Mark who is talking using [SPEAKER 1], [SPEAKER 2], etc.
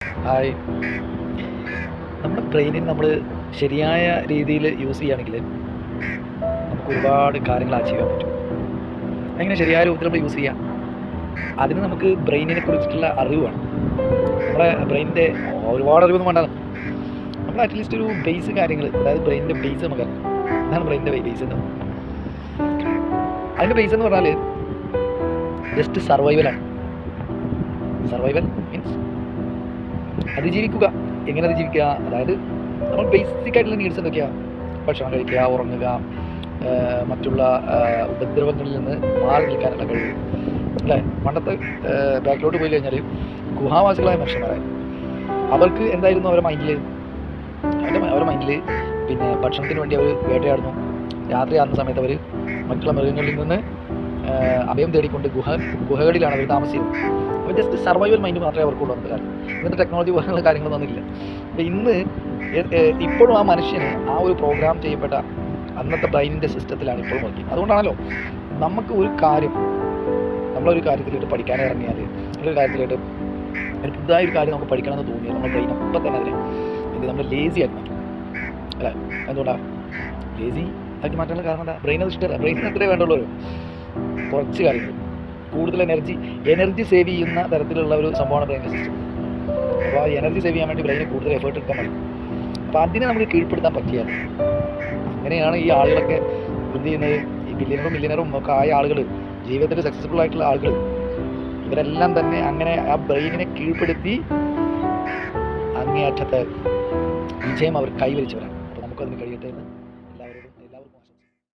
[SPEAKER 1] Hi. നമ്മുടെ ബ്രെയിനിനെ നമ്മൾ ശരിയായ രീതിയിൽ യൂസ് ചെയ്യുകയാണെങ്കിൽ നമുക്ക് ഒരുപാട് കാര്യങ്ങൾ അച്ചീവ് ചെയ്യാൻ പറ്റും. എങ്ങനെ ശരിയായ രൂപത്തിൽ നമ്മൾ യൂസ് ചെയ്യാം? അതിന് നമുക്ക് ബ്രെയിനിനെ കുറിച്ചിട്ടുള്ള അറിവ് വേണം. നമ്മളെ ബ്രെയിനിൻ്റെ ഒരുപാട് അറിവൊന്നും വേണ്ട. നമ്മൾ അറ്റ്ലീസ്റ്റ് ഒരു ബേസ് കാര്യങ്ങൾ, അതായത് ബ്രെയിനിൻ്റെ ബേസ് നമുക്കറിയാം. എന്താണ് ബ്രെയിനിൻ്റെ ബേസ് എന്ന്? അതിൻ്റെ ബേസ് എന്ന് പറഞ്ഞാൽ ജസ്റ്റ് സർവൈവലാണ്. സർവൈവൽ മീൻസ് അതിജീവിക്കുക. എങ്ങനെ അതിജീവിക്കുക? അതായത് നമ്മൾ ബേസിക് ആയിട്ടുള്ള നീഡ്സ് എന്തൊക്കെയാണ്? ഭക്ഷണം കഴിക്കുക, ഉറങ്ങുക, മറ്റുള്ള ഉപദ്രവങ്ങളിൽ നിന്ന് മാറി നിൽക്കാനുള്ള കഴിവ്, അല്ലേ? പണ്ടത്തെ ബാക്കിലോട്ട് പോയി കഴിഞ്ഞാൽ ഗുഹാവാസികളായ മനുഷ്യന്മാരായി അവർക്ക് എന്തായിരുന്നു അവരുടെ മൈൻഡിൽ പിന്നെ ഭക്ഷണത്തിന് വേണ്ടി അവർ വേട്ടയാടുന്നു. രാത്രി ആകുന്ന സമയത്ത് അവർ മറ്റുള്ള മൃഗങ്ങളിൽ നിന്ന് അഭയം തേടിക്കൊണ്ട് ഗുഹകളിലാണ് അവർ താമസിക്കുന്നത്. അപ്പോൾ ജസ്റ്റ് സർവൈവൽ മൈൻഡ് മാത്രമേ അവർക്കുള്ളൂ അന്നത്തെ കാലം. ഇന്നത്തെ ടെക്നോളജി പോലുള്ള കാര്യങ്ങളൊന്നും ഇല്ല. അപ്പോൾ ഇപ്പോഴും ആ മനുഷ്യന് ആ ഒരു പ്രോഗ്രാം ചെയ്യപ്പെട്ട അന്നത്തെ ബ്രെയിനിൻ്റെ സിസ്റ്റത്തിലാണ് ഇപ്പോഴും വർക്ക് ചെയ്യുന്നത്. അതുകൊണ്ടാണല്ലോ നമുക്ക് നമ്മളൊരു കാര്യത്തിലോട്ട് പഠിക്കാൻ ഇറങ്ങിയാൽ, ഒരു കാര്യത്തിലോട്ട് ഒരു പുതുതായൊരു കാര്യം നമുക്ക് പഠിക്കണമെന്ന് തോന്നിയാൽ നമ്മൾ ബ്രെയിൻ അപ്പം തന്നെ അതിനെ നമ്മൾ ലേസി ആക്കി മാറ്റും, അല്ലേ? എന്തുകൊണ്ടാണ് ലേസി ആക്കി മാറ്റാനുള്ള കാരണം? എന്താ? ബ്രെയിൻ അത് ഇഷ്ടമല്ല. ബ്രെയിനിന് അത്രേ വേണ്ടുള്ളൂ. കുറച്ച് കാര്യങ്ങൾ കൂടുതൽ എനർജി സേവ് ചെയ്യുന്ന തരത്തിലുള്ള ഒരു സംഭവമാണ് ബ്രെയിനിൻ്റെ സിസ്റ്റം. അപ്പോൾ ആ എനർജി സേവ് ചെയ്യാൻ വേണ്ടി ബ്രെയിന് കൂടുതൽ എഫേർട്ട് എടുക്കാൻ മതി. അപ്പോൾ അതിനെ നമുക്ക് കീഴ്പ്പെടുത്താൻ പറ്റിയാൽ, അങ്ങനെയാണ് ഈ ആളുകളൊക്കെ എന്ത് ചെയ്യുന്നത്? ഈ മില്യനറും ഒക്കെ ആയ ആളുകൾ, ജീവിതത്തിൽ സക്സസ്ഫുൾ ആയിട്ടുള്ള ആളുകൾ, ഇവരെല്ലാം തന്നെ അങ്ങനെ ആ ബ്രെയിനിനെ കീഴ്പ്പെടുത്തി അങ്ങേയറ്റത്തെ വിജയം അവർ കൈവരിച്ചവരാണ്. അപ്പോൾ നമുക്കതിന് കഴിയട്ടെ എന്ന്